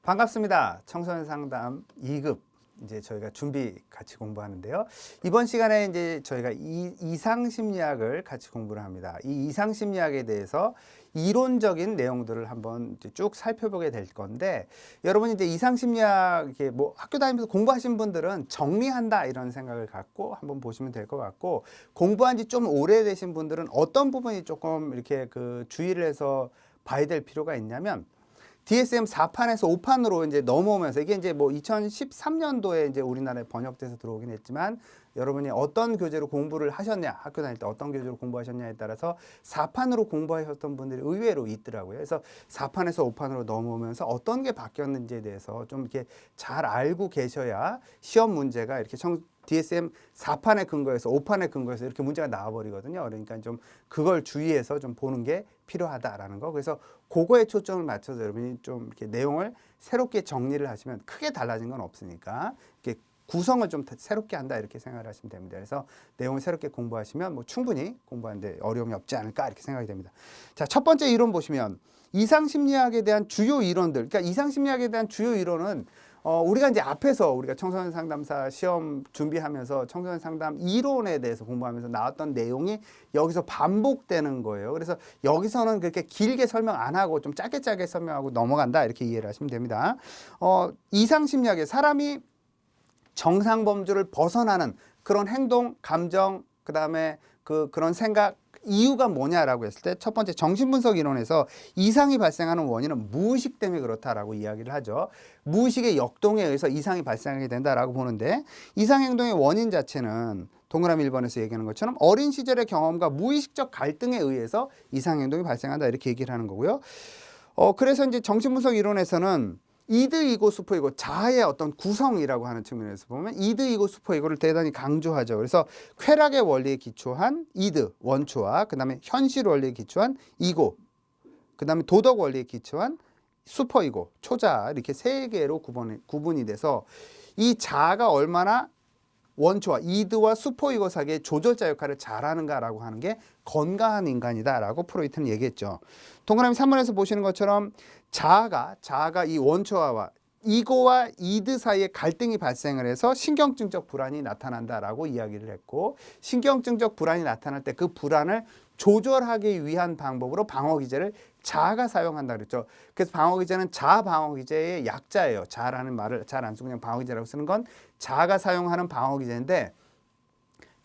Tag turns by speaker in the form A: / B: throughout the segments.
A: 반갑습니다. 청소년 상담 2급 이제 저희가 준비 같이 공부하는데요. 이번 시간에 이제 저희가 이상 심리학을 같이 공부를 합니다. 이 이상 심리학에 대해서 이론적인 내용들을 한번 이제 쭉 살펴보게 될 건데, 여러분이 이제 이상 심리학 이렇게 뭐 학교 다니면서 공부하신 분들은 정리한다 이런 생각을 갖고 한번 보시면 될 것 같고, 공부한 지 좀 오래되신 분들은 어떤 부분이 조금 이렇게 그 주의를 해서 봐야 될 필요가 있냐면, DSM 4판에서 5판으로 이제 넘어오면서, 이게 이제 뭐 2013년도에 이제 우리나라에 번역돼서 들어오긴 했지만, 여러분이 어떤 교재로 공부를 하셨냐, 학교 다닐 때 어떤 교재로 공부하셨냐에 따라서 4판으로 공부하셨던 분들이 의외로 있더라고요. 그래서 4판에서 5판으로 넘어오면서 어떤 게 바뀌었는지에 대해서 좀 이렇게 잘 알고 계셔야 시험 문제가 이렇게 DSM 4판에 근거해서 5판에 근거해서 이렇게 문제가 나와버리거든요. 그러니까 좀 그걸 주의해서 좀 보는 게 필요하다라는 거. 그래서 그거에 초점을 맞춰서 여러분이 좀 이렇게 내용을 새롭게 정리를 하시면 크게 달라진 건 없으니까, 이렇게 구성을 좀 새롭게 한다 이렇게 생각을 하시면 됩니다. 그래서 내용을 새롭게 공부하시면 뭐 충분히 공부하는데 어려움이 없지 않을까 이렇게 생각이 됩니다. 자, 첫 번째 이론 보시면 이상 심리학에 대한 주요 이론들. 그러니까 이상 심리학에 대한 주요 이론은 우리가 이제 앞에서 우리가 청소년 상담사 시험 준비하면서 청소년 상담 이론에 대해서 공부하면서 나왔던 내용이 여기서 반복되는 거예요. 그래서 여기서는 그렇게 길게 설명 안 하고 좀 짧게 설명하고 넘어간다 이렇게 이해를 하시면 됩니다. 이상 심리학에 사람이 정상 범주를 벗어나는 그런 행동, 감정, 그다음에 그런 생각, 이유가 뭐냐라고 했을 때 첫 번째 정신분석 이론에서 이상이 발생하는 원인은 무의식 때문에 그렇다라고 이야기를 하죠. 무의식의 역동에 의해서 이상이 발생하게 된다라고 보는데, 이상 행동의 원인 자체는 동그라미 1번에서 얘기하는 것처럼 어린 시절의 경험과 무의식적 갈등에 의해서 이상 행동이 발생한다 이렇게 얘기를 하는 거고요. 그래서 이제 정신분석 이론에서는 이드, 이고, 슈퍼 이고, 자아의 어떤 구성이라고 하는 측면에서 보면 이드, 이고, 슈퍼 이고를 대단히 강조하죠. 그래서 쾌락의 원리에 기초한 이드, 원초와 그 다음에 현실 원리에 기초한 이고, 그 다음에 도덕 원리에 기초한 슈퍼 이고, 초자, 이렇게 세 개로 구분이 돼서 이 자아가 얼마나 원초와 이드와 슈퍼이고 사이의 조절자 역할을 잘하는가라고 하는 게 건강한 인간이다라고 프로이트는 얘기했죠. 동그라미 3번에서 보시는 것처럼 자아가 이 원초와 이고와 이드 사이에 갈등이 발생을 해서 신경증적 불안이 나타난다라고 이야기를 했고, 신경증적 불안이 나타날 때 그 불안을 조절하기 위한 방법으로 방어기제를 자아가 사용한다 그랬죠. 그래서 방어기제는 자아 방어기제의 약자예요. 자아라는 말을 잘 안 쓰고 그냥 방어기제라고 쓰는 건 자아가 사용하는 방어기제인데,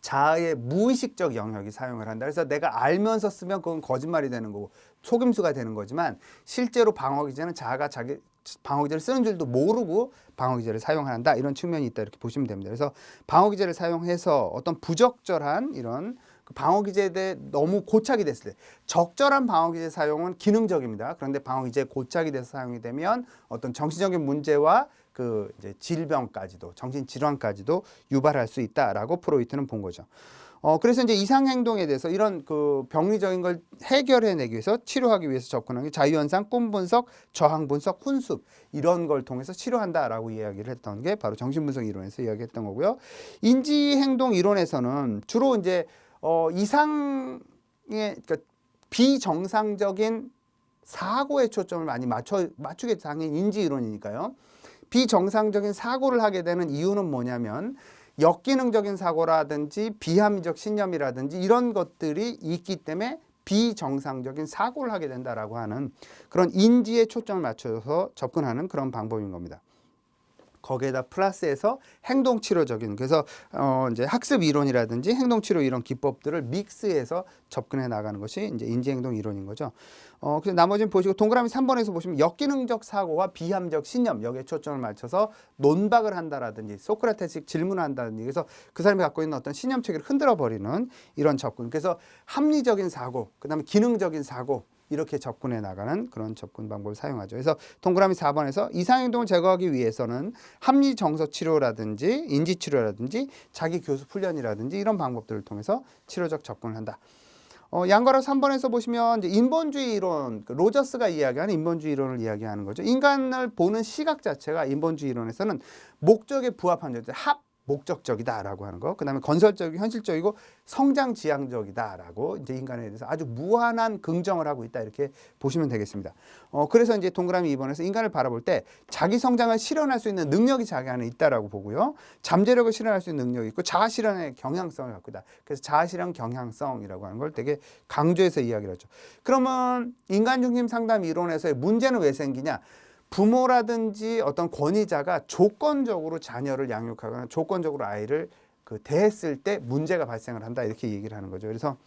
A: 자아의 무의식적 영역이 사용을 한다. 그래서 내가 알면서 쓰면 그건 거짓말이 되는 거고 속임수가 되는 거지만, 실제로 방어기제는 자아가 자기 방어기제를 쓰는 줄도 모르고 방어기제를 사용한다 이런 측면이 있다 이렇게 보시면 됩니다. 그래서 방어기제를 사용해서 어떤 부적절한 이런 방어기제에 대해 너무 고착이 됐을 때, 적절한 방어기제 사용은 기능적입니다. 그런데 방어기제 고착이 돼서 사용이 되면 어떤 정신적인 문제와 그 이제 질병까지도, 정신질환까지도 유발할 수 있다라고 프로이트는 본 거죠. 그래서 이제 이상행동에 대해서 이런 그 병리적인 걸 해결해내기 위해서, 치료하기 위해서 접근한 게 자유현상, 꿈분석, 저항분석, 훈습 이런 걸 통해서 치료한다라고 이야기를 했던 게 바로 정신분석 이론에서 이야기했던 거고요. 인지행동 이론에서는 주로 이제 이상의, 그러니까 비정상적인 사고에 초점을 많이 맞추게 당연 인지 이론이니까요. 비정상적인 사고를 하게 되는 이유는 뭐냐면, 역기능적인 사고라든지 비합리적 신념이라든지 이런 것들이 있기 때문에 비정상적인 사고를 하게 된다라고 하는 그런 인지에 초점을 맞춰서 접근하는 그런 방법인 겁니다. 거기에다 플러스해서 행동치료적인, 그래서 이제 학습 이론이라든지 행동치료 이런 기법들을 믹스해서 접근해 나가는 것이 이제 인지행동 이론인 거죠. 그래서 나머지는 보시고 동그라미 3번에서 보시면 역기능적 사고와 비합리적 신념, 여기에 초점을 맞춰서 논박을 한다라든지 소크라테식 질문을 한다든지, 그래서 그 사람이 갖고 있는 어떤 신념 체계를 흔들어 버리는 이런 접근. 그래서 합리적인 사고, 그다음에 기능적인 사고, 이렇게 접근해 나가는 그런 접근 방법을 사용하죠. 그래서 동그라미 4번에서 이상행동을 제거하기 위해서는 합리 정서 치료라든지 인지 치료라든지 자기 교습 훈련이라든지 이런 방법들을 통해서 치료적 접근을 한다. 양가로 3번에서 보시면 이제 인본주의 이론, 로저스가 이야기하는 인본주의 이론을 이야기하는 거죠. 인간을 보는 시각 자체가 인본주의 이론에서는 목적에 부합한 존재, 목적적이다라고 하는 거. 그다음에 건설적이고 현실적이고 성장지향적이다라고 이제 인간에 대해서 아주 무한한 긍정을 하고 있다 이렇게 보시면 되겠습니다. 그래서 이제 동그라미 2번에서 인간을 바라볼 때 자기 성장을 실현할 수 있는 능력이 자기 안에 있다라고 보고요. 잠재력을 실현할 수 있는 능력이 있고 자아 실현의 경향성을 갖고 있다. 그래서 자아 실현 경향성이라고 하는 걸 되게 강조해서 이야기를 하죠. 그러면 인간 중심 상담 이론에서의 문제는 왜 생기냐? 부모라든지 어떤 권위자가 조건적으로 자녀를 양육하거나 조건적으로 아이를 대했을 때 문제가 발생을 한다 이렇게 얘기를 하는 거죠. 그래서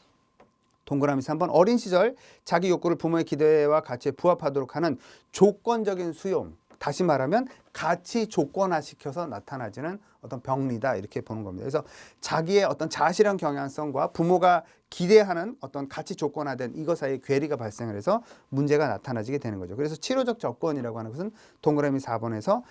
A: 동그라미 3번 어린 시절 자기 욕구를 부모의 기대와 가치에 부합하도록 하는 조건적인 수용, 다시 말하면 가치 조건화시켜서 나타나지는 어떤 병리다 이렇게 보는 겁니다. 그래서 자기의 어떤 자아실현 경향성과 부모가 기대하는 어떤 가치 조건화된 이것 사이에 괴리가 발생을 해서 문제가 나타나지게 되는 거죠. 그래서 치료적 접근이라고 하는 것은 동그라미 4번에서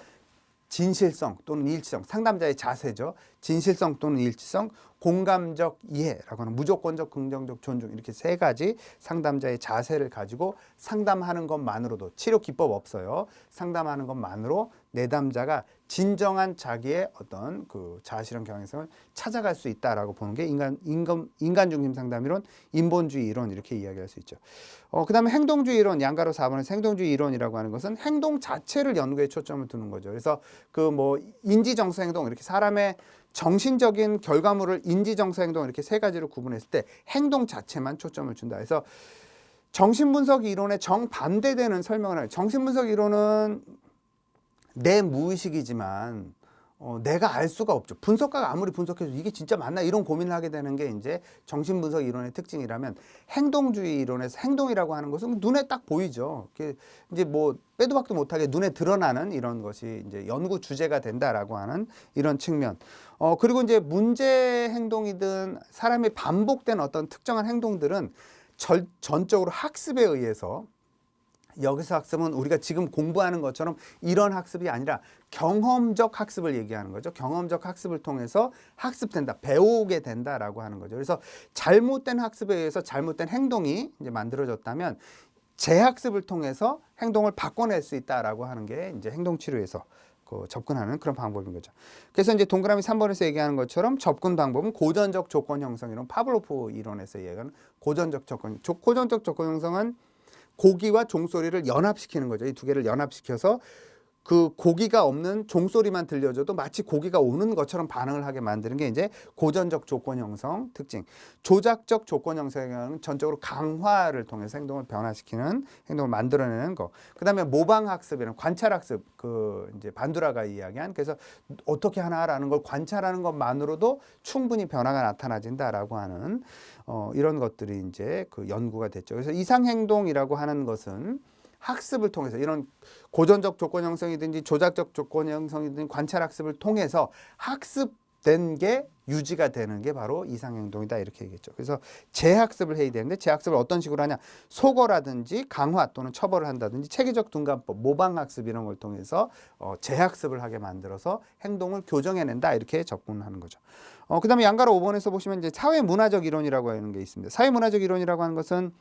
A: 진실성 또는 일치성, 상담자의 자세죠. 진실성 또는 일치성, 공감적 이해라고 하는 무조건적 긍정적 존중 이렇게 세 가지 상담자의 자세를 가지고 상담하는 것만으로도 치료 기법 없어요. 상담하는 것만으로 내담자가 진정한 자기의 어떤 자아실현 경향성을 찾아갈 수 있다라고 보는 게 인간 중심 상담 이론, 인본주의 이론 이렇게 이야기할 수 있죠. 그다음에 행동주의 이론, 양가로 4번에서 행동주의 이론이라고 하는 것은 행동 자체를 연구에 초점을 두는 거죠. 그래서 인지정서 행동 이렇게 사람의 정신적인 결과물을 인지정서 행동 이렇게 세 가지로 구분했을 때 행동 자체만 초점을 준다. 그래서 정신분석 이론에 정반대되는 설명을 해요. 정신분석 이론은 내 무의식이지만 내가 알 수가 없죠. 분석가가 아무리 분석해도 이게 진짜 맞나 이런 고민을 하게 되는 게 이제 정신분석 이론의 특징이라면 행동주의 이론에서 행동이라고 하는 것은 눈에 딱 보이죠. 이제 빼도 박도 못하게 눈에 드러나는 이런 것이 이제 연구 주제가 된다라고 하는 이런 측면. 그리고 이제 문제 행동이든 사람이 반복된 어떤 특정한 행동들은 전적으로 학습에 의해서 여기서 학습은 우리가 지금 공부하는 것처럼 이런 학습이 아니라 경험적 학습을 얘기하는 거죠. 경험적 학습을 통해서 학습된다, 배우게 된다라고 하는 거죠. 그래서 잘못된 학습에 의해서 잘못된 행동이 이제 만들어졌다면 재학습을 통해서 행동을 바꿔낼 수 있다라고 하는 게 이제 행동치료에서 접근하는 그런 방법인 거죠. 그래서 이제 동그라미 3번에서 얘기하는 것처럼 접근 방법은 고전적 조건 형성 이론, 파블로프 이론에서 얘기하는 고전적 조건 형성은 고기와 종소리를 연합시키는 거죠. 이 두 개를 연합시켜서 그 고기가 없는 종소리만 들려줘도 마치 고기가 오는 것처럼 반응을 하게 만드는 게 이제 고전적 조건 형성 특징. 조작적 조건 형성은 전적으로 강화를 통해서 행동을 변화시키는 행동을 만들어내는 거. 그다음에 모방 학습이란 관찰 학습. 이제 반두라가 이야기한 그래서 어떻게 하나라는 걸 관찰하는 것만으로도 충분히 변화가 나타나진다라고 하는 이런 것들이 이제 연구가 됐죠. 그래서 이상 행동이라고 하는 것은 학습을 통해서 이런 고전적 조건 형성이든지 조작적 조건 형성이든지 관찰 학습을 통해서 학습된 게 유지가 되는 게 바로 이상행동이다 이렇게 얘기했죠. 그래서 재학습을 해야 되는데 재학습을 어떤 식으로 하냐? 속어라든지 강화 또는 처벌을 한다든지 체계적 둔감법, 모방학습 이런 걸 통해서 재학습을 하게 만들어서 행동을 교정해낸다 이렇게 접근하는 거죠. 그 다음에 양가로 5번에서 보시면 이제 사회문화적 이론이라고 하는 게 있습니다. 사회문화적 이론이라고 하는 것은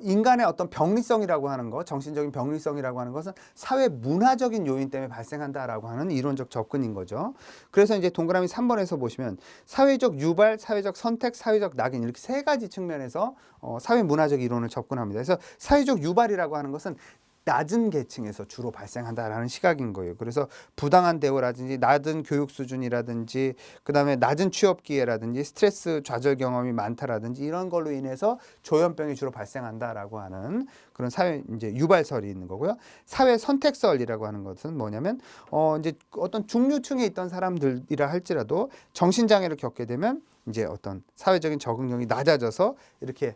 A: 인간의 어떤 병리성이라고 하는 것, 정신적인 병리성이라고 하는 것은 사회 문화적인 요인 때문에 발생한다라고 하는 이론적 접근인 거죠. 그래서 이제 동그라미 3번에서 보시면 사회적 유발, 사회적 선택, 사회적 낙인 이렇게 세 가지 측면에서 사회 문화적 이론을 접근합니다. 그래서 사회적 유발이라고 하는 것은 낮은 계층에서 주로 발생한다라는 시각인 거예요. 그래서 부당한 대우라든지 낮은 교육 수준이라든지 그다음에 낮은 취업 기회라든지 스트레스 좌절 경험이 많다라든지 이런 걸로 인해서 조현병이 주로 발생한다라고 하는 그런 사회 이제 유발설이 있는 거고요. 사회 선택설이라고 하는 것은 뭐냐면 이제 어떤 중류층에 있던 사람들이라 할지라도 정신 장애를 겪게 되면 이제 어떤 사회적인 적응력이 낮아져서 이렇게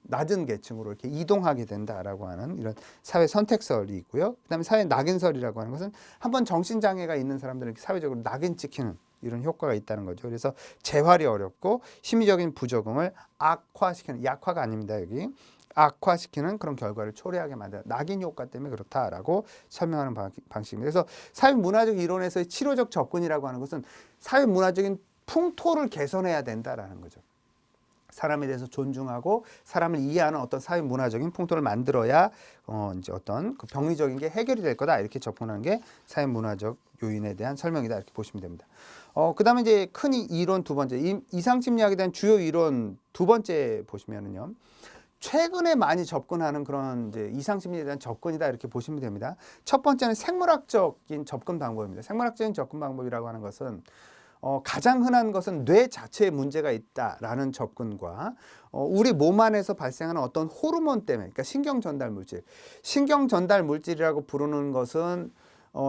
A: 낮은 계층으로 이렇게 이동하게 된다라고 하는 이런 사회 선택설이 있고요. 그다음에 사회 낙인설이라고 하는 것은 한번 정신 장애가 있는 사람들은 사회적으로 낙인 찍히는 이런 효과가 있다는 거죠. 그래서 재활이 어렵고 심리적인 부적응을 악화시키는 약화가 아닙니다. 여기 악화시키는 그런 결과를 초래하게 만든다. 낙인 효과 때문에 그렇다라고 설명하는 방식입니다. 그래서 사회문화적 이론에서의 치료적 접근이라고 하는 것은 사회문화적인 풍토를 개선해야 된다라는 거죠. 사람에 대해서 존중하고 사람을 이해하는 어떤 사회 문화적인 풍토를 만들어야 이제 어떤 그 병리적인 게 해결이 될 거다 이렇게 접근하는 게 사회 문화적 요인에 대한 설명이다 이렇게 보시면 됩니다. 그다음에 이제 큰 이론 두 번째 이상심리학에 대한 주요 이론 두 번째 보시면은요. 최근에 많이 접근하는 그런 이제 이상심리에 대한 접근이다 이렇게 보시면 됩니다. 첫 번째는 생물학적인 접근 방법입니다. 생물학적인 접근 방법이라고 하는 것은 가장 흔한 것은 뇌 자체에 문제가 있다라는 접근과 우리 몸 안에서 발생하는 어떤 호르몬 때문에, 그러니까 신경 전달 물질, 신경 전달 물질이라고 부르는 것은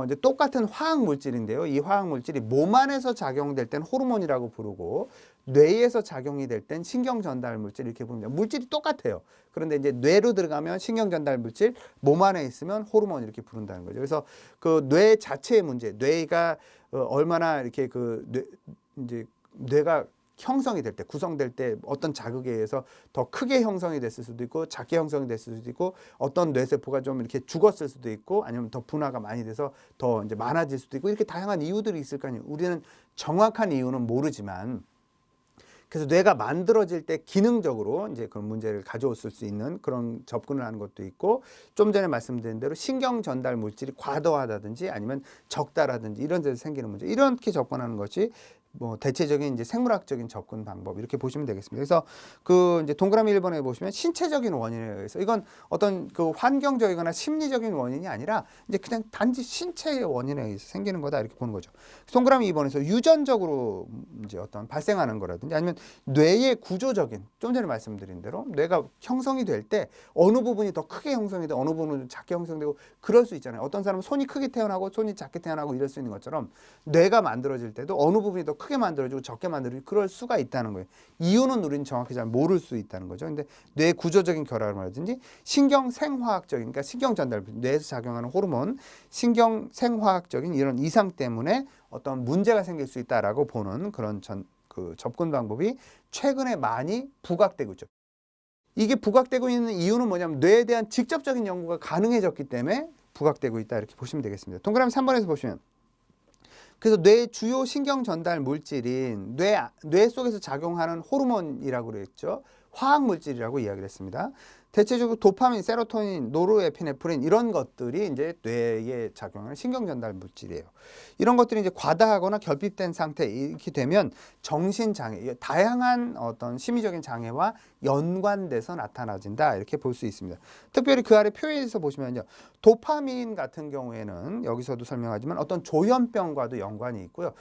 A: 이제 똑같은 화학 물질인데요. 이 화학 물질이 몸 안에서 작용될 땐 호르몬이라고 부르고 뇌에서 작용이 될 땐 신경 전달 물질 이렇게 부릅니다. 물질이 똑같아요. 그런데 이제 뇌로 들어가면 신경 전달 물질, 몸 안에 있으면 호르몬 이렇게 부른다는 거죠. 그래서 그 뇌 자체의 문제, 뇌가 얼마나 이렇게 이제 뇌가 형성이 될 때, 구성될 때 어떤 자극에 의해서 더 크게 형성이 됐을 수도 있고 작게 형성이 됐을 수도 있고 어떤 뇌세포가 좀 이렇게 죽었을 수도 있고 아니면 더 분화가 많이 돼서 더 이제 많아질 수도 있고 이렇게 다양한 이유들이 있을 거 아니에요. 우리는 정확한 이유는 모르지만 그래서 뇌가 만들어질 때 기능적으로 이제 그런 문제를 가져올 수 있는 그런 접근을 하는 것도 있고 좀 전에 말씀드린 대로 신경 전달 물질이 과도하다든지 아니면 적다라든지 이런 데서 생기는 문제 이렇게 접근하는 것이 뭐 대체적인 이제 생물학적인 접근 방법 이렇게 보시면 되겠습니다. 그래서 그 이제 동그라미 1번에 보시면 신체적인 원인에 의해서 이건 어떤 그 환경적이거나 심리적인 원인이 아니라 이제 그냥 단지 신체의 원인에 의해서 생기는 거다 이렇게 보는 거죠. 동그라미 2번에서 유전적으로 이제 어떤 발생하는 거라든지 아니면 뇌의 구조적인 좀 전에 말씀드린 대로 뇌가 형성이 될 때 어느 부분이 더 크게 형성이 되고 어느 부분은 작게 형성되고 그럴 수 있잖아요. 어떤 사람은 손이 크게 태어나고 손이 작게 태어나고 이럴 수 있는 것처럼 뇌가 만들어질 때도 어느 부분이 더 크게 만들어지고 적게 만들어지고 그럴 수가 있다는 거예요. 이유는 우리는 정확히 잘 모를 수 있다는 거죠. 근데 뇌 구조적인 결함이라든지 신경 생화학적인 그러니까 신경 전달 뇌에서 작용하는 호르몬 신경 생화학적인 이런 이상 때문에 어떤 문제가 생길 수 있다라고 보는 그런 접근 방법이 최근에 많이 부각되고 있죠. 이게 부각되고 있는 이유는 뭐냐면 뇌에 대한 직접적인 연구가 가능해졌기 때문에 부각되고 있다 이렇게 보시면 되겠습니다. 동그라미 3번에서 보시면 그래서 뇌의 주요 신경 전달 물질인 뇌 속에서 작용하는 호르몬이라고 그랬죠. 화학 물질이라고 이야기를 했습니다. 대체적으로 도파민, 세로토닌, 노르에피네프린 이런 것들이 이제 뇌에 작용하는 신경 전달 물질이에요. 이런 것들이 이제 과다하거나 결핍된 상태 이렇게 되면 정신 장애, 다양한 어떤 심리적인 장애와 연관돼서 나타나진다 이렇게 볼 수 있습니다. 특별히 그 아래 표에서 보시면요, 도파민 같은 경우에는 여기서도 설명하지만 어떤 조현병과도 연관이 있고요.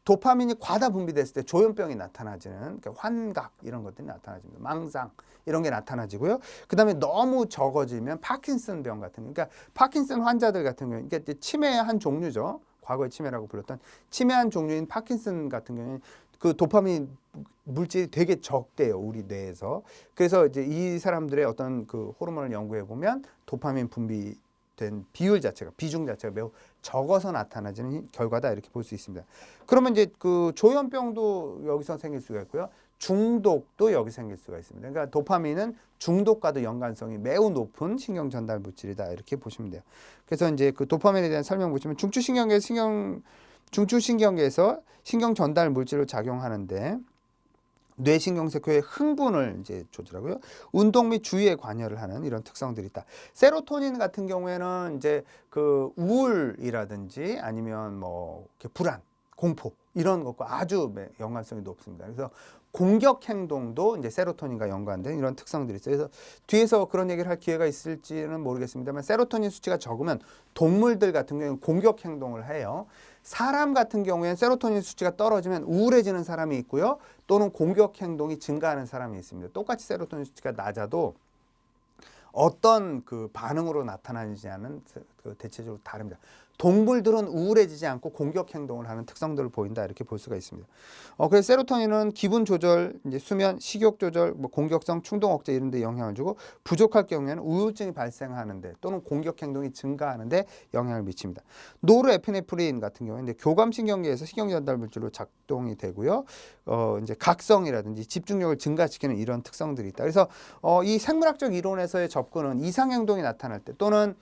A: 도파민이 과다 분비됐을 때 조현병이 나타나지는 그러니까 환각 이런 것들이 나타나집니다. 망상 이런 게 나타나지고요. 그다음에 너무 적어지면 파킨슨병 같은 그러니까 파킨슨 환자들 같은 경우는 그러니까 치매의 한 종류죠. 과거의 치매라고 불렀던 치매 한 종류인 파킨슨 같은 경우는 그 도파민 물질이 되게 적대요. 우리 뇌에서. 그래서 이제 이 사람들의 어떤 그 호르몬을 연구해 보면 도파민 분비 된 비율 자체가 비중 자체가 매우 적어서 나타나지는 결과다 이렇게 볼 수 있습니다. 그러면 이제 그 조현병도 여기서 생길 수가 있고요. 중독도 여기 생길 수가 있습니다. 그러니까 도파민은 중독과도 연관성이 매우 높은 신경 전달 물질이다 이렇게 보시면 돼요. 그래서 이제 그 도파민에 대한 설명 보시면 중추신경계에서 신경 전달 물질로 작용하는데 뇌신경세포의 흥분을 이제 조절하고요. 운동 및 주의에 관여를 하는 이런 특성들이 있다. 세로토닌 같은 경우에는 이제 그 우울이라든지 아니면 뭐 불안, 공포 이런 것과 아주 연관성이 높습니다. 그래서 공격 행동도 이제 세로토닌과 연관된 이런 특성들이 있어요. 그래서 뒤에서 그런 얘기를 할 기회가 있을지는 모르겠습니다만 세로토닌 수치가 적으면 동물들 같은 경우는 공격 행동을 해요. 사람 같은 경우에는 세로토닌 수치가 떨어지면 우울해지는 사람이 있고요. 또는 공격 행동이 증가하는 사람이 있습니다. 똑같이 세로토닌 수치가 낮아도 어떤 그 반응으로 나타나느냐는 그 대체적으로 다릅니다. 동물들은 우울해지지 않고 공격 행동을 하는 특성들을 보인다 이렇게 볼 수가 있습니다. 그래서 세로토닌은 기분 조절, 이제 수면, 식욕 조절, 뭐 공격성, 충동 억제 이런 데 영향을 주고 부족할 경우에는 우울증이 발생하는데 또는 공격 행동이 증가하는데 영향을 미칩니다. 노르에피네프린 같은 경우는 이제 교감신경계에서 신경 전달 물질로 작동이 되고요. 이제 각성이라든지 집중력을 증가시키는 이런 특성들이 있다. 그래서 이 생물학적 이론에서의 접근은 이상 행동이 나타날 때 또는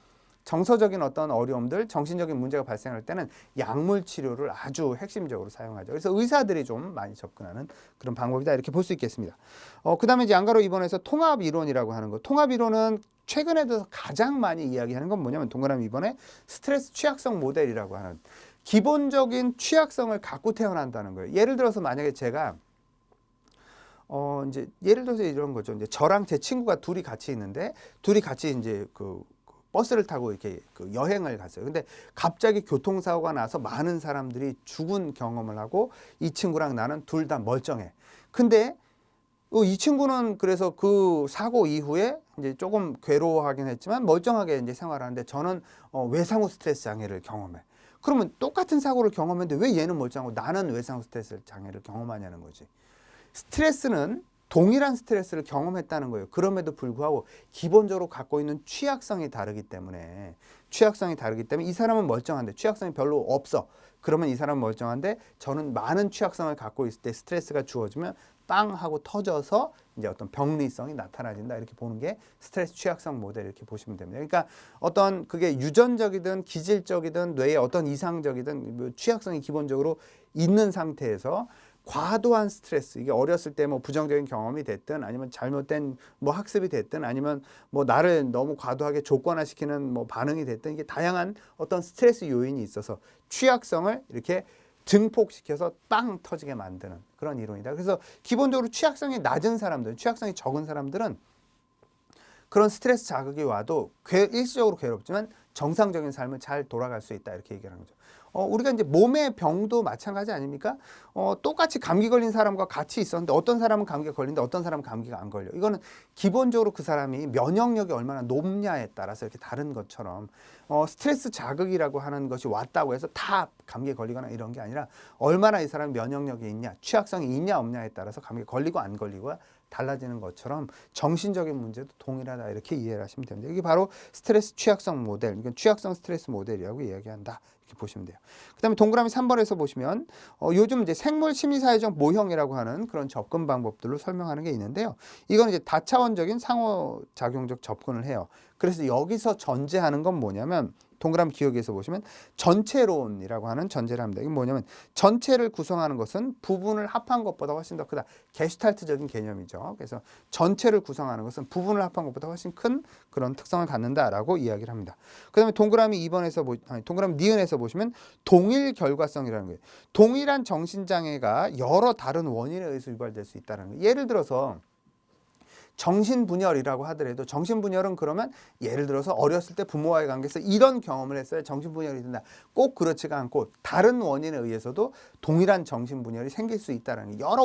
A: 정서적인 어떤 어려움들, 정신적인 문제가 발생할 때는 약물 치료를 아주 핵심적으로 사용하죠. 그래서 의사들이 좀 많이 접근하는 그런 방법이다 이렇게 볼 수 있겠습니다. 그다음에 이제 양가로 입원해서 통합 이론이라고 하는 거. 통합 이론은 최근에 들어서 가장 많이 이야기하는 건 뭐냐면 동그라미 2번에 스트레스 취약성 모델이라고 하는 기본적인 취약성을 갖고 태어난다는 거예요. 예를 들어서 만약에 제가 이제 예를 들어서 이런 거죠. 이제 저랑 제 친구가 둘이 같이 있는데 둘이 같이 이제 그 버스를 타고 이렇게 그 여행을 갔어요. 근데 갑자기 교통사고가 나서 많은 사람들이 죽은 경험을 하고 이 친구랑 나는 둘 다 멀쩡해. 근데 이 친구는 그래서 그 사고 이후에 이제 조금 괴로워하긴 했지만 멀쩡하게 이제 생활하는데 저는 외상후 스트레스 장애를 경험해. 그러면 똑같은 사고를 경험했는데 왜 얘는 멀쩡하고 나는 외상후 스트레스 장애를 경험하냐는 거지. 스트레스는 동일한 스트레스를 경험했다는 거예요. 그럼에도 불구하고 기본적으로 갖고 있는 취약성이 다르기 때문에 이 사람은 멀쩡한데 취약성이 별로 없어. 그러면 이 사람은 멀쩡한데 저는 많은 취약성을 갖고 있을 때 스트레스가 주어지면 빵 하고 터져서 이제 어떤 병리성이 나타나진다 이렇게 보는 게 스트레스 취약성 모델 이렇게 보시면 됩니다. 그러니까 어떤 그게 유전적이든 기질적이든 뇌의 어떤 이상적이든 취약성이 기본적으로 있는 상태에서 과도한 스트레스, 이게 어렸을 때 뭐 부정적인 경험이 됐든 아니면 잘못된 뭐 학습이 됐든 아니면 뭐 나를 너무 과도하게 조건화시키는 뭐 반응이 됐든 이게 다양한 어떤 스트레스 요인이 있어서 취약성을 이렇게 증폭시켜서 빵 터지게 만드는 그런 이론이다. 그래서 기본적으로 취약성이 낮은 사람들, 취약성이 적은 사람들은 그런 스트레스 자극이 와도 일시적으로 괴롭지만 정상적인 삶을 잘 돌아갈 수 있다 이렇게 얘기하는 거죠. 우리가 이제 몸의 병도 마찬가지 아닙니까? 똑같이 감기 걸린 사람과 같이 있었는데 어떤 사람은 감기가 걸리는데 어떤 사람은 감기가 안 걸려. 이거는 기본적으로 그 사람이 면역력이 얼마나 높냐에 따라서 이렇게 다른 것처럼 스트레스 자극이라고 하는 것이 왔다고 해서 다 감기에 걸리거나 이런 게 아니라 얼마나 이 사람이 면역력이 있냐, 취약성이 있냐 없냐에 따라서 감기에 걸리고 안 걸리고가 달라지는 것처럼 정신적인 문제도 동일하다 이렇게 이해를 하시면 됩니다. 이게 바로 스트레스 취약성 모델, 그러니까 취약성 스트레스 모델이라고 이야기한다. 이렇게 보시면 돼요. 그다음에 동그라미 3번에서 보시면 요즘 이제 생물 심리사회적 모형이라고 하는 그런 접근 방법들로 설명하는 게 있는데요. 이건 이제 다차원적인 상호작용적 접근을 해요. 그래서 여기서 전제하는 건 뭐냐면 동그라미 기억에서 보시면 전체론이라고 하는 전제를 합니다. 이게 뭐냐면 전체를 구성하는 것은 부분을 합한 것보다 훨씬 더 크다. 게슈탈트적인 개념이죠. 그래서 전체를 구성하는 것은 부분을 합한 것보다 훨씬 큰 그런 특성을 갖는다라고 이야기를 합니다. 그다음에 동그라미 2번에서 동그라미 니은에서 보시면 동일 결과성이라는 거예요. 동일한 정신장애가 여러 다른 원인에 의해서 유발될 수 있다는 거예요. 예를 들어서 정신분열이라고 하더라도 정신분열은 그러면 예를 들어서 어렸을 때 부모와의 관계에서 이런 경험을 했어야 정신분열이 된다. 꼭 그렇지가 않고 다른 원인에 의해서도 동일한 정신분열이 생길 수 있다는 거예요. 여러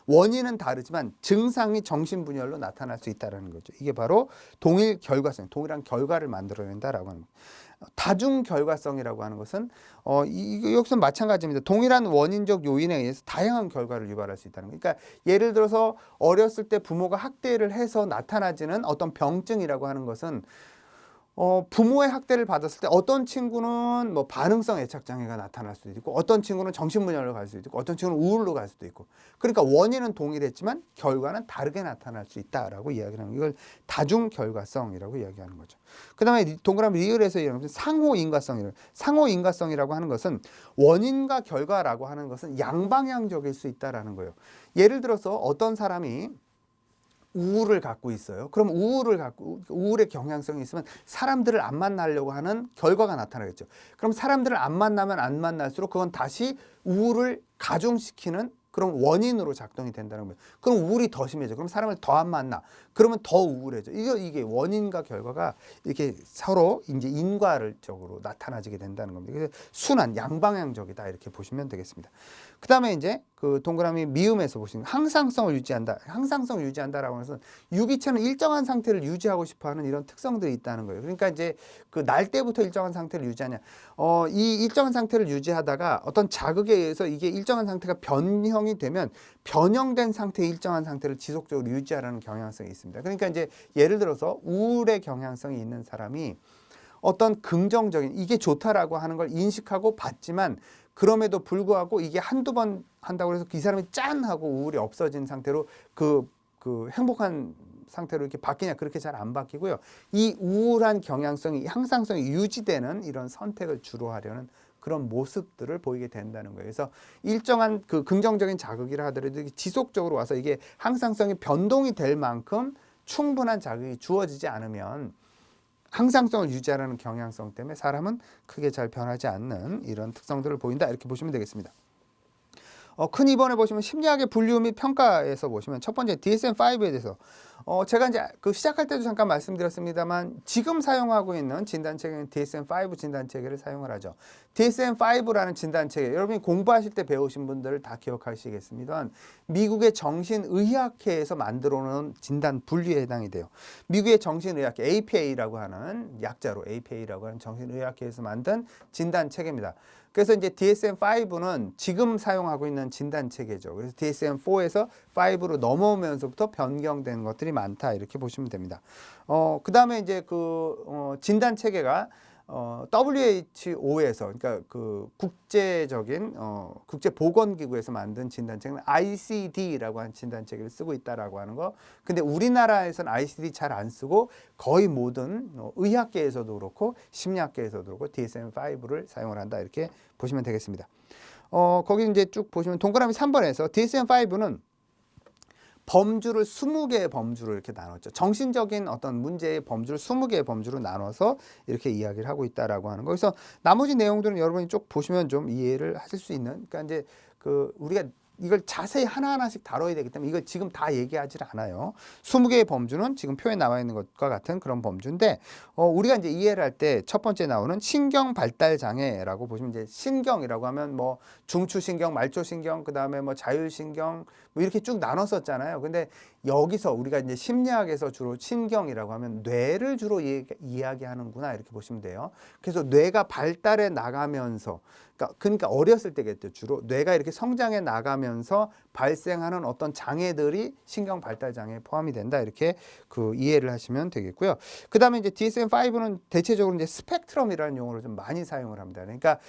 A: 원인은 다르지만 증상이 정신분열로 나타날 수 있다는 거죠. 이게 바로 동일 결과성, 동일한 결과를 만들어낸다라고 하는 거예요. 다중 결과성이라고 하는 것은 여기서 마찬가지입니다. 동일한 원인적 요인에 의해서 다양한 결과를 유발할 수 있다는 거예요. 그러니까 예를 들어서 어렸을 때 부모가 학대를 해서 나타나지는 어떤 병증이라고 하는 것은 부모의 학대를 받았을 때 어떤 친구는 뭐 반응성 애착 장애가 나타날 수도 있고 어떤 친구는 정신분열로 갈 수도 있고 어떤 친구는 우울로 갈 수도 있고 그러니까 원인은 동일했지만 결과는 다르게 나타날 수 있다라고 이야기를 하는 이걸 다중 결과성이라고 이야기하는 거죠. 그다음에 동그라미 리을에서 이야기하는 상호 인과성이라고 하는 것은 원인과 결과라고 하는 것은 양방향적일 수 있다라는 거예요. 예를 들어서 어떤 사람이 우울을 갖고 있어요. 그럼 우울의 경향성이 있으면 사람들을 안 만나려고 하는 결과가 나타나겠죠. 그럼 사람들을 안 만나면 안 만날수록 그건 다시 우울을 가중시키는 그런 원인으로 작동이 된다는 거예요. 그럼 우울이 더 심해져. 그럼 사람을 더 안 만나. 그러면 더 우울해져. 이게 원인과 결과가 이렇게 서로 이제 인과적으로 나타나지게 된다는 겁니다. 그래서 순환, 양방향적이다 이렇게 보시면 되겠습니다. 그 다음에 이제 그 동그라미 미음에서 보시면 항상성을 유지한다. 항상성을 유지한다라고 해서 유기체는 일정한 상태를 유지하고 싶어하는 이런 특성들이 있다는 거예요. 그러니까 이제 그 날 때부터 일정한 상태를 유지하냐. 이 일정한 상태를 유지하다가 어떤 자극에 의해서 이게 일정한 상태가 변형이 되면 변형된 상태의 일정한 상태를 지속적으로 유지하라는 경향성이 있습니다. 그러니까 이제 예를 들어서 우울의 경향성이 있는 사람이 어떤 긍정적인 이게 좋다라고 하는 걸 인식하고 받지만 그럼에도 불구하고 이게 한두 번 한다고 해서 이 사람이 짠 하고 우울이 없어진 상태로 그 행복한 상태로 이렇게 바뀌냐? 그렇게 잘 안 바뀌고요. 이 우울한 경향성이, 향상성이 유지되는 이런 선택을 주로 하려는 그런 모습들을 보이게 된다는 거예요. 그래서 일정한 그 긍정적인 자극이라 하더라도 지속적으로 와서 이게 항상성이 변동이 될 만큼 충분한 자극이 주어지지 않으면 항상성을 유지하려는 경향성 때문에 사람은 크게 잘 변하지 않는 이런 특성들을 보인다. 이렇게 보시면 되겠습니다. 큰 2번에 보시면 심리학의 분류 및 평가에서 보시면 첫 번째 DSM-5에 대해서 제가 이제 그 시작할 때도 잠깐 말씀드렸습니다만 지금 사용하고 있는 진단체계는 DSM-5 진단체계를 사용을 하죠. DSM-5라는 진단체계, 여러분이 공부하실 때 배우신 분들 다 기억하시겠습니다만 미국의 정신의학회에서 만들어 놓은 진단 분류에 해당이 돼요. 미국의 정신의학회 APA라고 하는 약자로 APA라고 하는 정신의학회에서 만든 진단체계입니다. 그래서 이제 DSM-5는 지금 사용하고 있는 진단 체계죠. 그래서 DSM-4에서 5로 넘어오면서부터 변경된 것들이 많다. 이렇게 보시면 됩니다. 그 다음에 이제 진단 체계가 WHO에서, 그러니까 그 국제적인 국제보건기구에서 만든 진단체계는 ICD라고 하는 진단체계를 쓰고 있다라고 하는 거. 근데 우리나라에서는 ICD 잘 안 쓰고 거의 모든 의학계에서도 그렇고 심리학계에서도 그렇고 DSM-5를 사용을 한다. 이렇게 보시면 되겠습니다. 거기 이제 쭉 보시면 동그라미 3번에서 DSM-5는 범주를 20개의 범주로 이렇게 나눴죠. 정신적인 어떤 문제의 범주를 20개의 범주로 나눠서 이렇게 이야기를 하고 있다라고 하는 거. 그래서 나머지 내용들은 여러분이 쭉 보시면 좀 이해를 하실 수 있는, 그러니까 이제 우리가 이걸 자세히 하나하나씩 다뤄야 되기 때문에 이걸 지금 다 얘기하지 않아요. 20개의 범주는 지금 표에 나와 있는 것과 같은 그런 범주인데, 우리가 이제 이해를 할 때 첫 번째 나오는 신경 발달 장애라고 보시면, 이제 신경이라고 하면 뭐 중추신경, 말초신경, 그 다음에 뭐 자율신경 뭐 이렇게 쭉 나눴었잖아요. 근데 여기서 우리가 이제 심리학에서 주로 신경이라고 하면 뇌를 주로 이야기하는구나 이렇게 보시면 돼요. 그래서 뇌가 발달해 나가면서, 그러니까 어렸을 때겠죠. 주로 뇌가 이렇게 성장해 나가면서 발생하는 어떤 장애들이 신경 발달 장애에 포함이 된다. 이렇게 이해를 하시면 되겠고요. 그 다음에 이제 DSM-5는 대체적으로 이제 스펙트럼이라는 용어를 좀 많이 사용을 합니다. 그러니까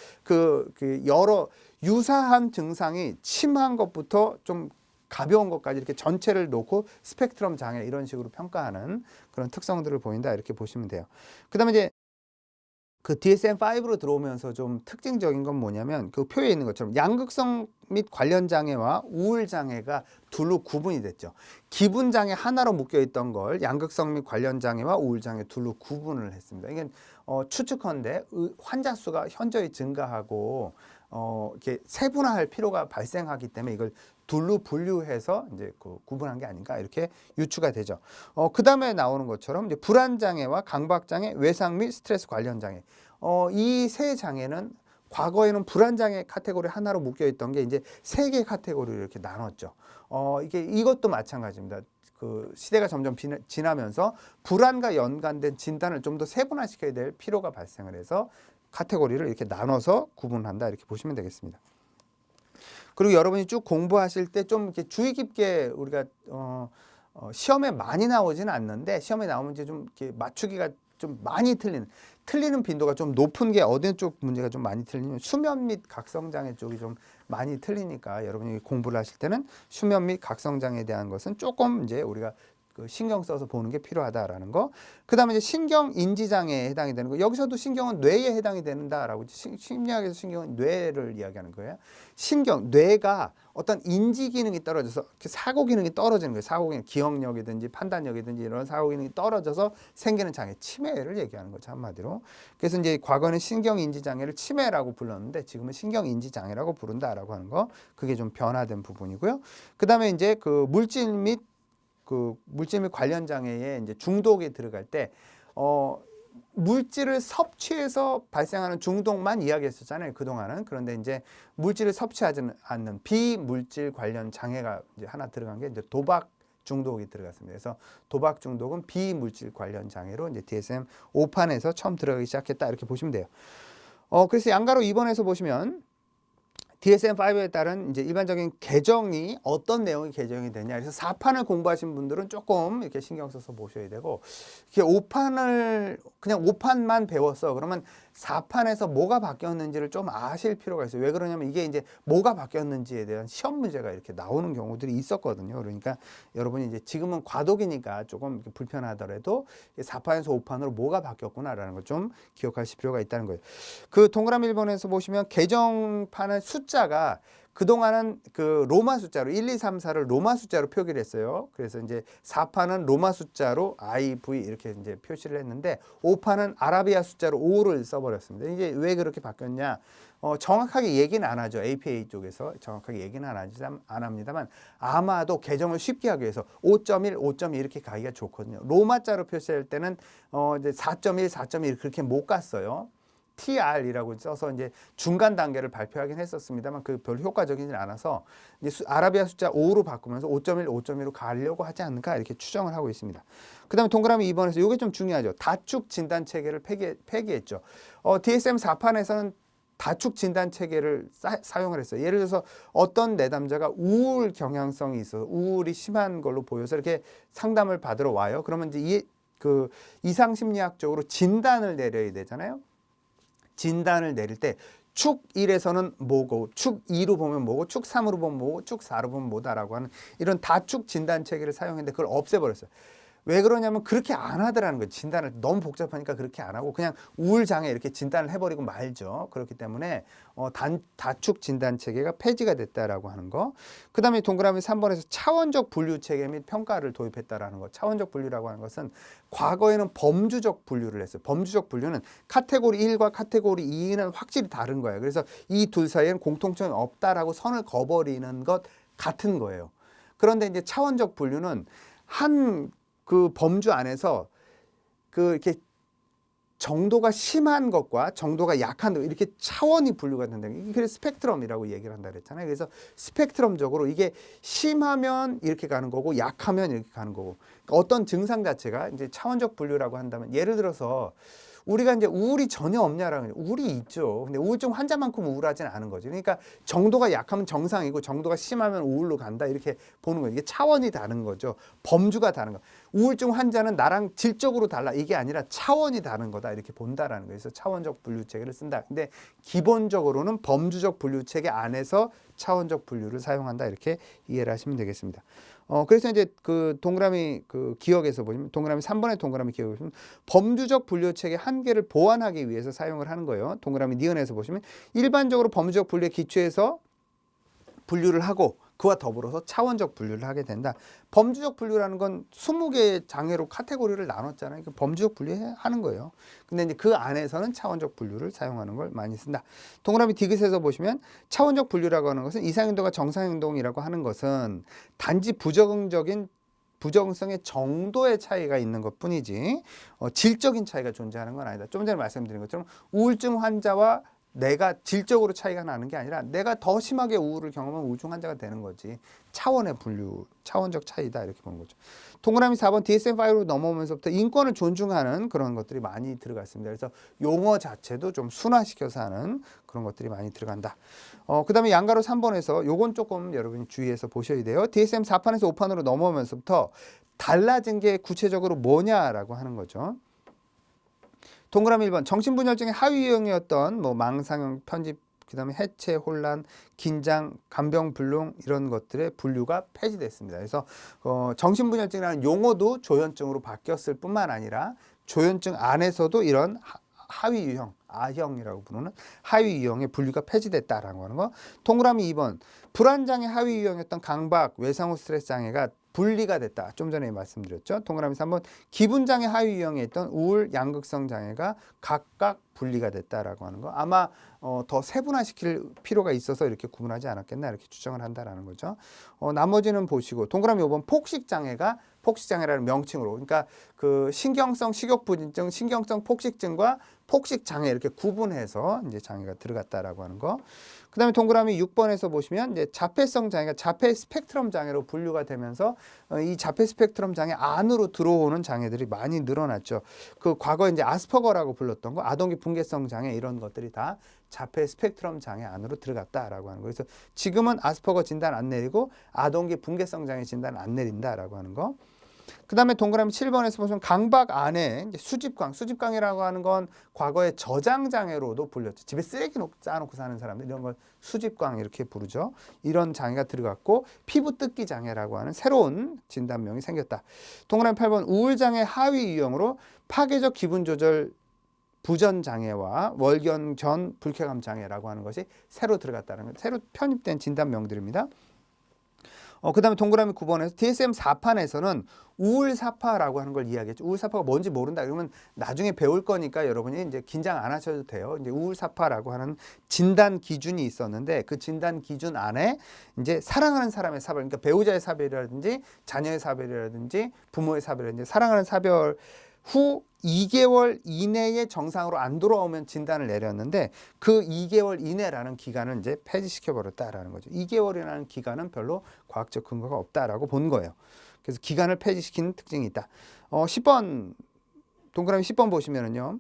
A: 여러 유사한 증상이 심한 것부터 좀 가벼운 것까지 이렇게 전체를 놓고 스펙트럼 장애 이런 식으로 평가하는 그런 특성들을 보인다. 이렇게 보시면 돼요. 그 다음에 이제 DSM-5로 들어오면서 좀 특징적인 건 뭐냐면 그 표에 있는 것처럼 양극성 및 관련 장애와 우울 장애가 둘로 구분이 됐죠. 기분 장애 하나로 묶여 있던 걸 양극성 및 관련 장애와 우울 장애 둘로 구분을 했습니다. 이게 추측컨대 환자 수가 현저히 증가하고 이렇게 세분화할 필요가 발생하기 때문에 이걸 둘로 분류해서 이제 구분한 게 아닌가 이렇게 유추가 되죠. 그 다음에 나오는 것처럼 이제 불안 장애와 강박 장애, 외상 및 스트레스 관련 장애. 이 세 장애는 과거에는 불안 장애 카테고리 하나로 묶여 있던 게 이제 세 개 카테고리로 이렇게 나눴죠. 이것도 마찬가지입니다. 시대가 점점 지나면서 불안과 연관된 진단을 좀 더 세분화시켜야 될 필요가 발생을 해서 카테고리를 이렇게 나눠서 구분한다 이렇게 보시면 되겠습니다. 그리고 여러분이 쭉 공부하실 때 좀 이렇게 주의 깊게 우리가 시험에 많이 나오지는 않는데 시험에 나오면 이제 좀 이렇게 맞추기가 좀 많이 틀리는 빈도가 좀 높은 게 어느 쪽 문제가 좀 많이 틀리냐면 수면 및 각성장애 쪽이 좀 많이 틀리니까 여러분이 공부를 하실 때는 수면 및 각성장애에 대한 것은 조금 이제 우리가 신경 써서 보는 게 필요하다라는 거. 그 다음에 이제 신경 인지 장애에 해당이 되는 거. 여기서도 신경은 뇌에 해당이 된다라고, 심리학에서 신경은 뇌를 이야기하는 거예요. 뇌가 어떤 인지 기능이 떨어져서 사고 기능이 떨어지는 거예요. 사고 기능, 기억력이든지 판단력이든지 이런 사고 기능이 떨어져서 생기는 장애, 치매를 얘기하는 거죠, 한마디로. 그래서 이제 과거에는 신경 인지 장애를 치매라고 불렀는데 지금은 신경 인지 장애라고 부른다라고 하는 거. 그게 좀 변화된 부분이고요. 그 다음에 이제 물질 및 관련 장애에 이제 중독에 들어갈 때 물질을 섭취해서 발생하는 중독만 이야기했었잖아요, 그동안은. 그런데 이제 물질을 섭취하지 않는 비물질 관련 장애가 이제 하나 들어간 게 이제 도박 중독이 들어갔습니다. 그래서 도박 중독은 비물질 관련 장애로 이제 DSM 5판에서 처음 들어가기 시작했다 이렇게 보시면 돼요. 그래서 양가로 2번에서 보시면 DSM-5에 따른 이제 일반적인 개정이 어떤 내용이 개정이 되냐. 그래서 4판을 공부하신 분들은 조금 이렇게 신경 써서 보셔야 되고, 이렇게 5판을 그냥 5판만 배웠어. 그러면 4판에서 뭐가 바뀌었는지를 좀 아실 필요가 있어요. 왜 그러냐면 이게 이제 뭐가 바뀌었는지에 대한 시험 문제가 이렇게 나오는 경우들이 있었거든요. 그러니까 여러분이 이제 지금은 과도기니까 조금 불편하더라도 4판에서 5판으로 뭐가 바뀌었구나라는 걸 좀 기억하실 필요가 있다는 거예요. 그 동그라미 1번에서 보시면 개정판의 숫자가 그동안은 그 로마 숫자로 1, 2, 3, 4를 로마 숫자로 표기를 했어요. 그래서 이제 4판은 로마 숫자로 IV 이렇게 이제 표시를 했는데 5판은 아라비아 숫자로 5를 써버렸습니다. 이게 왜 그렇게 바뀌었냐? 정확하게 얘기는 안 하죠. APA 쪽에서 정확하게 얘기는 안 합니다만 아마도 개정을 쉽게 하기 위해서 5.1, 5.2 이렇게 가기가 좋거든요. 로마자로 표시할 때는 이제 4.1, 4.1 그렇게 못 갔어요. TR이라고 써서 이제 중간 단계를 발표하긴 했었습니다만 그 별 효과적이진 않아서 이제 아라비아 숫자 5로 바꾸면서 5.1, 5.2로 가려고 하지 않을까 이렇게 추정을 하고 있습니다. 그다음에 동그라미 2번에서 이게 좀 중요하죠. 다축 진단 체계를 폐기했죠. DSM 4판에서는 다축 진단 체계를 사용을 했어요. 예를 들어서 어떤 내담자가 우울 경향성이 있어서 우울이 심한 걸로 보여서 이렇게 상담을 받으러 와요. 그러면 이제 그 이상심리학적으로 진단을 내려야 되잖아요. 진단을 내릴 때 축 1에서는 뭐고 축 2로 보면 뭐고 축 3으로 보면 뭐고 축 4로 보면 뭐다라고 하는 이런 다축 진단 체계를 사용했는데 그걸 없애버렸어요. 왜 그러냐면 그렇게 안 하더라는 거예요. 진단을 너무 복잡하니까 그렇게 안 하고 그냥 우울장애 이렇게 진단을 해버리고 말죠. 그렇기 때문에 다축 진단 체계가 폐지가 됐다라고 하는 거. 그 다음에 동그라미 3번에서 차원적 분류 체계 및 평가를 도입했다라는 거. 차원적 분류라고 하는 것은 과거에는 범주적 분류를 했어요. 범주적 분류는 카테고리 1과 카테고리 2는 확실히 다른 거예요. 그래서 이 둘 사이에는 공통점이 없다라고 선을 그어버리는 것 같은 거예요. 그런데 이제 차원적 분류는 한 그 범주 안에서 그 이렇게 정도가 심한 것과 정도가 약한 것 이렇게 차원이 분류가 된다. 이게 스펙트럼이라고 얘기를 한다 그랬잖아요. 그래서 스펙트럼적으로 이게 심하면 이렇게 가는 거고 약하면 이렇게 가는 거고 그러니까 어떤 증상 자체가 이제 차원적 분류라고 한다면 예를 들어서 우리가 이제 우울이 전혀 없냐라는 거죠. 우울이 있죠. 근데 우울증 환자만큼 우울하지는 않은 거죠. 그러니까 정도가 약하면 정상이고 정도가 심하면 우울로 간다 이렇게 보는 거예요. 이게 차원이 다른 거죠. 범주가 다른 거. 우울증 환자는 나랑 질적으로 달라. 이게 아니라 차원이 다른 거다. 이렇게 본다라는 거예요. 그래서 차원적 분류 체계를 쓴다. 근데 기본적으로는 범주적 분류 체계 안에서 차원적 분류를 사용한다. 이렇게 이해를 하시면 되겠습니다. 그래서 이제 그 동그라미 그 기억에서 보시면 동그라미 3번의 동그라미 기억에 보시면 범주적 분류 체계 한계를 보완하기 위해서 사용을 하는 거예요. 동그라미 니은에서 보시면 일반적으로 범주적 분류에 기초해서 분류를 하고 그와 더불어서 차원적 분류를 하게 된다. 범주적 분류라는 건 20개의 장애로 카테고리를 나눴잖아요. 범주적 분류하는 거예요. 근데 이제 그 안에서는 차원적 분류를 사용하는 걸 많이 쓴다. 동그라미 디귿에서 보시면 차원적 분류라고 하는 것은 이상행동과 정상행동이라고 하는 것은 단지 부정적인 부정성의 정도의 차이가 있는 것 뿐이지 질적인 차이가 존재하는 건 아니다. 좀 전에 말씀드린 것처럼 우울증 환자와 내가 질적으로 차이가 나는 게 아니라 내가 더 심하게 우울을 경험하면 우울증 환자가 되는 거지. 차원의 분류, 차원적 차이다 이렇게 보는 거죠. 동그라미 4번 DSM-5로 넘어오면서부터 인권을 존중하는 그런 것들이 많이 들어갔습니다. 그래서 용어 자체도 좀 순화시켜서 하는 그런 것들이 많이 들어간다. 그 다음에 양가로 3번에서 요건 조금 여러분이 주의해서 보셔야 돼요. DSM 4판에서 5판으로 넘어오면서부터 달라진 게 구체적으로 뭐냐라고 하는 거죠. 동그라미 1번 정신분열증의 하위 유형이었던 뭐 망상형, 편집, 그다음에 해체, 혼란, 긴장, 간병불능 이런 것들의 분류가 폐지됐습니다. 그래서 정신분열증이라는 용어도 조현증으로 바뀌었을 뿐만 아니라 조현증 안에서도 이런 하위 유형, 아형이라고 부르는 하위 유형의 분류가 폐지됐다라고 하는 거. 동그라미 2번 불안장애 하위 유형이었던 강박, 외상후 스트레스 장애가 분리가 됐다. 좀 전에 말씀드렸죠. 동그라미 3번 기분장애 하위 유형에 있던 우울, 양극성 장애가 각각 분리가 됐다라고 하는 거. 아마 더 세분화시킬 필요가 있어서 이렇게 구분하지 않았겠나 이렇게 추정을 한다라는 거죠. 나머지는 보시고 동그라미 5번 폭식장애가 폭식장애라는 명칭으로 그러니까 그 신경성 식욕부진증, 신경성 폭식증과 폭식장애 이렇게 구분해서 이제 장애가 들어갔다라고 하는 거. 그다음에 동그라미 6번에서 보시면 이제 자폐성 장애가 자폐 스펙트럼 장애로 분류가 되면서 이 자폐 스펙트럼 장애 안으로 들어오는 장애들이 많이 늘어났죠. 그 과거에 이제 아스퍼거라고 불렀던 거, 아동기 분개성 장애 이런 것들이 다 자폐 스펙트럼 장애 안으로 들어갔다라고 하는 거. 그래서 지금은 아스퍼거 진단 안 내리고 아동기 분개성 장애 진단 안 내린다라고 하는 거. 그 다음에 동그라미 7번에서 보시면 강박 안에 이제 수집광이라고 하는 건 과거에 저장장애로도 불렸죠. 집에 쓰레기 쌓아놓고 사는 사람들 이런 걸 수집광 이렇게 부르죠. 이런 장애가 들어갔고 피부 뜯기 장애라고 하는 새로운 진단명이 생겼다. 동그라미 8번 우울장애 하위 유형으로 파괴적 기분 조절 부전 장애와 월경 전 불쾌감 장애라고 하는 것이 새로 들어갔다는 것, 새로 편입된 진단명들입니다. 그 다음에 동그라미 9번에서 DSM-4판에서는 우울사파라고 하는 걸 이야기했죠. 우울사파가 뭔지 모른다 그러면 나중에 배울 거니까 여러분이 이제 긴장 안 하셔도 돼요. 이제 우울사파라고 하는 진단 기준이 있었는데 그 진단 기준 안에 이제 사랑하는 사람의 사별, 그러니까 배우자의 사별이라든지 자녀의 사별이라든지 부모의 사별이라든지 사랑하는 사별 후 2개월 이내에 정상으로 안 돌아오면 진단을 내렸는데 그 2개월 이내라는 기간을 이제 폐지시켜 버렸다라는 거죠. 2개월이라는 기간은 별로 과학적 근거가 없다라고 본 거예요. 그래서 기간을 폐지시키는 특징이 있다. 10번 동그라미 10번 보시면은요.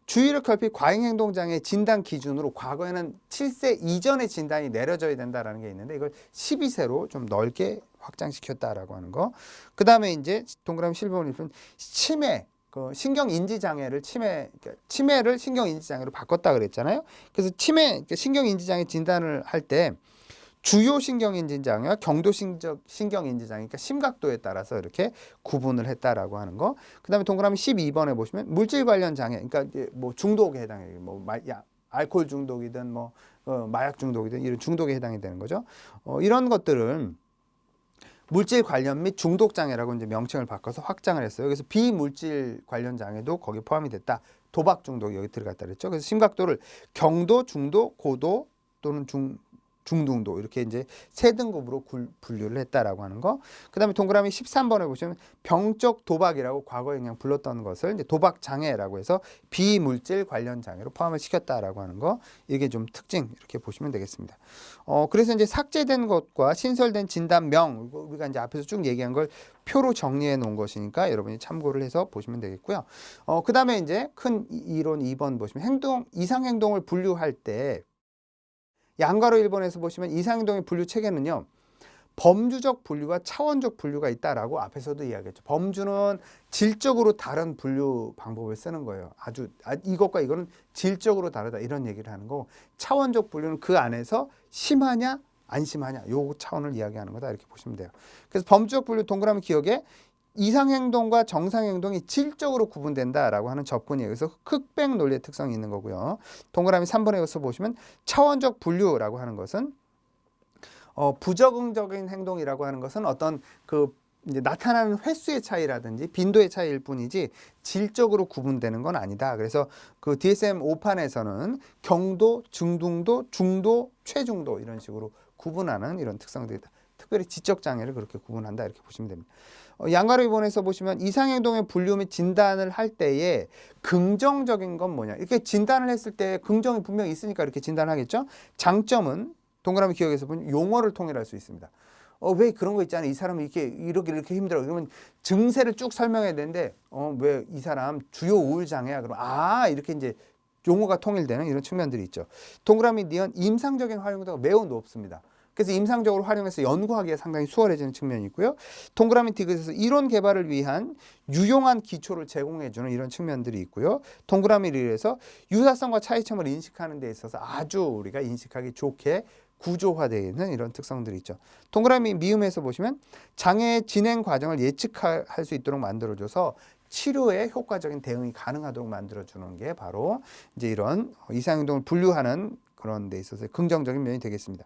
A: 주의력 결핍 과잉행동장애 진단 기준으로 과거에는 7세 이전의 진단이 내려져야 된다라는 게 있는데 이걸 12세로 좀 넓게 확장시켰다라고 하는 거. 그 다음에 이제 동그라미 11번 보면 치매 그 신경인지장애를 치매를 신경인지장애로 바꿨다 그랬잖아요. 그래서 치매 신경인지장애 진단을 할 때 주요 신경인지장애와 경도 신경인지장애, 그러니까 심각도에 따라서 이렇게 구분을 했다라고 하는 거. 그다음에 동그라미 12번에 보시면 물질 관련 장애, 그러니까 뭐 중독에 해당해요. 뭐 알코올 중독이든 뭐 마약 중독이든 이런 중독에 해당이 되는 거죠. 이런 것들은 물질 관련 및 중독 장애라고 이제 명칭을 바꿔서 확장을 했어요. 그래서 비물질 관련 장애도 거기 포함이 됐다. 도박 중독이 여기 들어갔다 그랬죠. 그래서 심각도를 경도, 중도, 고도 또는 중등도 이렇게 이제 세 등급으로 분류를 했다라고 하는 거. 그다음에 동그라미 13번에 보시면 병적 도박이라고 과거에 그냥 불렀던 것을 이제 도박 장애라고 해서 비물질 관련 장애로 포함을 시켰다라고 하는 거. 이게 좀 특징 이렇게 보시면 되겠습니다. 그래서 이제 삭제된 것과 신설된 진단명 우리가 이제 앞에서 쭉 얘기한 걸 표로 정리해 놓은 것이니까 여러분이 참고를 해서 보시면 되겠고요. 그다음에 이제 큰 이론 2번 보시면 이상 행동을 분류할 때 양가로 1번에서 보시면 이상행동의 분류 체계는요. 범주적 분류와 차원적 분류가 있다라고 앞에서도 이야기했죠. 범주는 질적으로 다른 분류 방법을 쓰는 거예요. 이것과 이거는 질적으로 다르다 이런 얘기를 하는 거고 차원적 분류는 그 안에서 심하냐 안 심하냐 요 차원을 이야기하는 거다 이렇게 보시면 돼요. 그래서 범주적 분류 동그라미 기억에 이상행동과 정상행동이 질적으로 구분된다라고 하는 접근이에요. 그래서 흑백 논리의 특성이 있는 거고요. 동그라미 3번에서 보시면 차원적 분류라고 하는 것은 부적응적인 행동이라고 하는 것은 어떤 그 이제 나타나는 횟수의 차이라든지 빈도의 차이일 뿐이지 질적으로 구분되는 건 아니다. 그래서 그 DSM-5판에서는 경도, 중등도, 중도, 최중도 이런 식으로 구분하는 이런 특성들이 있다. 특별히 지적 장애를 그렇게 구분한다 이렇게 보시면 됩니다. 양가로 2번에서 보시면 이상행동의 분류 및 진단을 할 때에 긍정적인 건 뭐냐. 이렇게 진단을 했을 때 긍정이 분명히 있으니까 이렇게 진단하겠죠. 장점은 동그라미 기억에서 보면 용어를 통일할 수 있습니다. 왜 그런 거 있잖아요. 이 사람이 이렇게 힘들어. 그러면 증세를 쭉 설명해야 되는데 왜 이 사람 주요 우울 장애야. 그러면 이렇게 이제 용어가 통일되는 이런 측면들이 있죠. 동그라미 니은 임상적인 활용도가 매우 높습니다. 그래서 임상적으로 활용해서 연구하기가 상당히 수월해지는 측면이 있고요. 동그라미 디귿에서 이론 개발을 위한 유용한 기초를 제공해주는 이런 측면들이 있고요. 동그라미 리을에서 유사성과 차이점을 인식하는 데 있어서 아주 우리가 인식하기 좋게 구조화되어 있는 이런 특성들이 있죠. 동그라미 미음에서 보시면 장애의 진행 과정을 예측할 수 있도록 만들어줘서 치료에 효과적인 대응이 가능하도록 만들어주는 게 바로 이제 이런 이상행동을 분류하는 그런 데 있어서 긍정적인 면이 되겠습니다.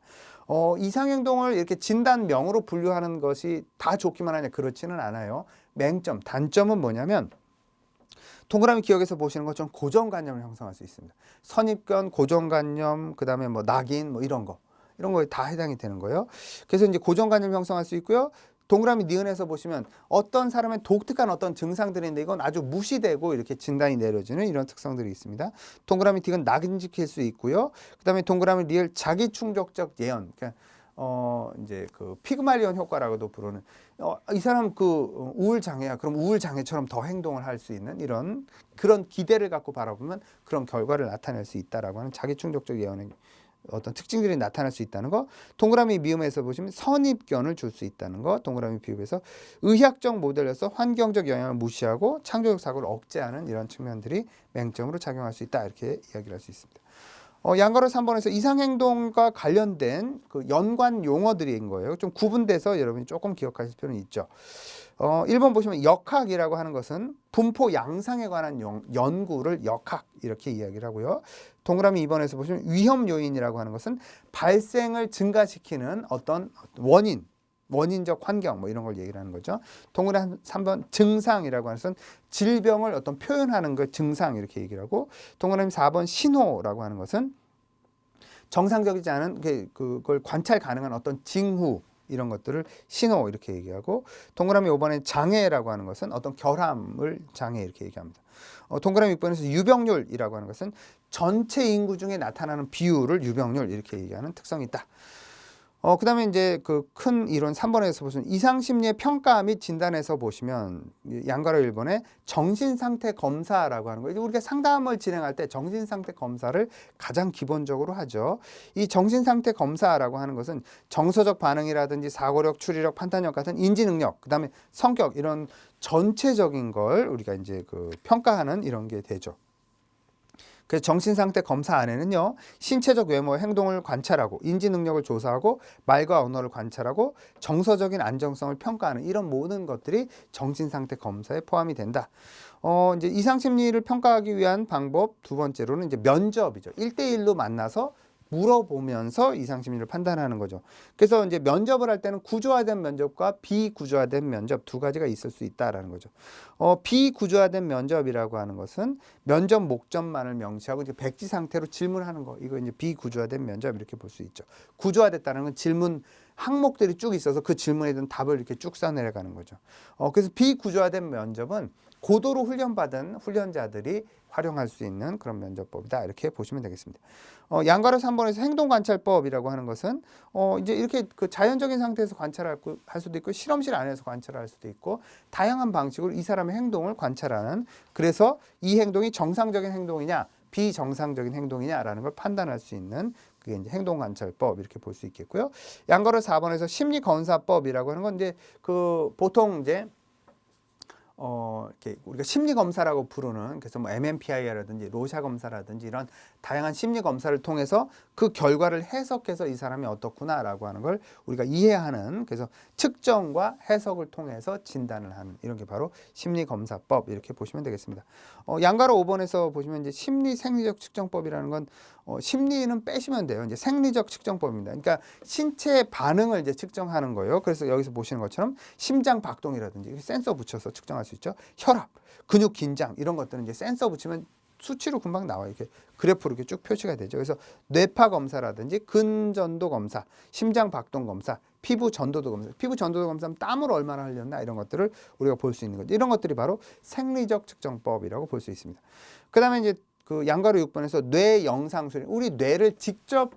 A: 이상행동을 이렇게 진단명으로 분류하는 것이 다 좋기만 하냐 그렇지는 않아요. 맹점, 단점은 뭐냐면 동그라미 기억에서 보시는 것처럼 고정관념을 형성할 수 있습니다. 선입견, 고정관념, 그 다음에 뭐 낙인 뭐 이런 거에 다 해당이 되는 거예요. 그래서 이제 고정관념 형성할 수 있고요. 동그라미 니은에서 보시면 어떤 사람의 독특한 어떤 증상들이 있는데 이건 아주 무시되고 이렇게 진단이 내려지는 이런 특성들이 있습니다. 동그라미 디귿은 낙인지킬 수 있고요. 그다음에 동그라미 리을 자기 충족적 예언. 그러니까 이제 그 피그말리온 효과라고도 부르는 이 사람 그 우울 장애야. 그럼 우울 장애처럼 더 행동을 할 수 있는 그런 기대를 갖고 바라보면 그런 결과를 나타낼 수 있다라고 하는 자기 충족적 예언의 어떤 특징들이 나타날 수 있다는 거. 동그라미 미음에서 보시면 선입견을 줄 수 있다는 거. 동그라미 비읍에서 의학적 모델로서 환경적 영향을 무시하고 창조적 사고를 억제하는 이런 측면들이 맹점으로 작용할 수 있다. 이렇게 이야기를 할 수 있습니다. 양가로 3번에서 이상행동과 관련된 그 연관 용어들인 거예요. 좀 구분돼서 여러분이 조금 기억하실 필요는 있죠. 1번 보시면 역학이라고 하는 것은 분포 양상에 관한 연구를 역학 이렇게 이야기를 하고요. 동그라미 2번에서 보시면 위험 요인이라고 하는 것은 발생을 증가시키는 어떤 원인적 환경 뭐 이런 걸 얘기를 하는 거죠. 동그라미 3번 증상이라고 하는 것은 질병을 어떤 표현하는 것 증상 이렇게 얘기를 하고, 동그라미 4번 신호라고 하는 것은 정상적이지 않은 그걸 관찰 가능한 어떤 징후 이런 것들을 신호 이렇게 얘기하고, 동그라미 5번에 장애라고 하는 것은 어떤 결함을 장애 이렇게 얘기합니다. 동그라미 6번에서 유병률이라고 하는 것은 전체 인구 중에 나타나는 비율을 유병률 이렇게 얘기하는 특성이 있다. 그 다음에 이제 그 큰 이론 3번에서 보시면 이상심리의 평가 및 진단에서 보시면 양가로 1번에 정신상태 검사라고 하는 거예요. 우리가 상담을 진행할 때 정신상태 검사를 가장 기본적으로 하죠. 이 정신상태 검사라고 하는 것은 정서적 반응이라든지 사고력, 추리력, 판단력 같은 인지능력, 그 다음에 성격 이런 전체적인 걸 우리가 이제 그 평가하는 이런 게 되죠. 그래서 정신상태 검사 안에는요, 신체적 외모, 행동을 관찰하고 인지 능력을 조사하고 말과 언어를 관찰하고 정서적인 안정성을 평가하는 이런 모든 것들이 정신상태 검사에 포함이 된다. 이제 이상심리를 평가하기 위한 방법 두 번째로는 이제 면접이죠. 1대1로 만나서 물어보면서 이상심리를 판단하는 거죠. 그래서 이제 면접을 할 때는 구조화된 면접과 비구조화된 면접 두 가지가 있을 수 있다라는 거죠. 비구조화된 면접이라고 하는 것은 면접 목적만을 명시하고 이제 백지 상태로 질문하는 거. 이거 이제 비구조화된 면접 이렇게 볼 수 있죠. 구조화됐다는 건 질문 항목들이 쭉 있어서 그 질문에 대한 답을 이렇게 쭉 써내려가는 거죠. 그래서 비구조화된 면접은 고도로 훈련받은 훈련자들이 활용할 수 있는 그런 면접법이다. 이렇게 보시면 되겠습니다. 양가로 3번에서 행동관찰법이라고 하는 것은 이제 이렇게 그 자연적인 상태에서 관찰할 수도 있고 실험실 안에서 관찰할 수도 있고 다양한 방식으로 이 사람의 행동을 관찰하는, 그래서 이 행동이 정상적인 행동이냐 비정상적인 행동이냐라는 걸 판단할 수 있는 그게 이제 행동관찰법 이렇게 볼 수 있겠고요. 양가로 4번에서 심리검사법이라고 하는 건 이제 그 보통 이제 이렇게 우리가 심리 검사라고 부르는, 그래서 뭐 MMPI라든지 로샤 검사라든지 이런 다양한 심리 검사를 통해서 그 결과를 해석해서 이 사람이 어떻구나라고 하는 걸 우리가 이해하는, 그래서 측정과 해석을 통해서 진단을 하는 이런 게 바로 심리 검사법 이렇게 보시면 되겠습니다. 양가로 5번에서 보시면 이제 심리 생리적 측정법이라는 건 심리는 빼시면 돼요. 이제 생리적 측정법입니다. 그러니까 신체 반응을 이제 측정하는 거예요. 그래서 여기서 보시는 것처럼 심장 박동이라든지 센서 붙여서 측정할 수 있죠. 혈압, 근육 긴장 이런 것들은 이제 센서 붙이면 수치로 금방 나와요. 이렇게 그래프로 이렇게 쭉 표시가 되죠. 그래서 뇌파 검사라든지 근전도 검사, 심장 박동 검사, 피부 전도도 검사. 피부 전도도 검사는 땀을 얼마나 흘렸나 이런 것들을 우리가 볼 수 있는 거죠. 이런 것들이 바로 생리적 측정법이라고 볼 수 있습니다. 그다음에 이제 그 양가로 6번에서 뇌 영상 수련. 우리 뇌를 직접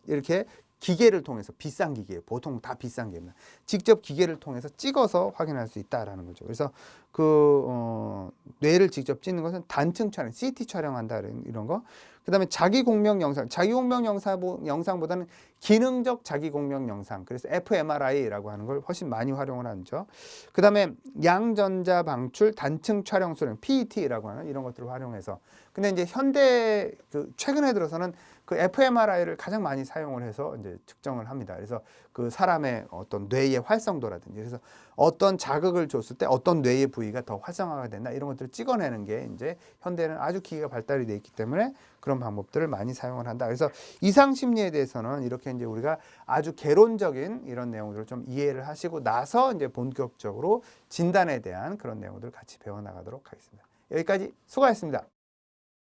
A: 이렇게 기계를 통해서, 비싼 기계예요. 보통 다 비싼 기계입니다. 직접 기계를 통해서 찍어서 확인할 수 있다라는 거죠. 그래서 그 뇌를 직접 찍는 것은 단층 촬영, CT 촬영한다 이런 거. 그다음에 자기 공명 영상, 자기 공명 영상보다는 기능적 자기 공명 영상. 그래서 fMRI라고 하는 걸 훨씬 많이 활용을 하죠. 그다음에 양전자 방출 단층 촬영 수련, PET라고 하는 이런 것들을 활용해서. 근데 이제 현대 최근에 들어서는 그 fMRI를 가장 많이 사용을 해서 이제 측정을 합니다. 그래서 그 사람의 어떤 뇌의 활성도라든지, 그래서 어떤 자극을 줬을 때 어떤 뇌의 부위가 더 활성화가 된다 이런 것들을 찍어내는 게 이제 현대는 아주 기계가 발달이 돼 있기 때문에 그런 방법들을 많이 사용을 한다. 그래서 이상 심리에 대해서는 이렇게 이제 우리가 아주 개론적인 이런 내용들을 좀 이해를 하시고 나서 이제 본격적으로 진단에 대한 그런 내용들을 같이 배워 나가도록 하겠습니다. 여기까지 수고하셨습니다.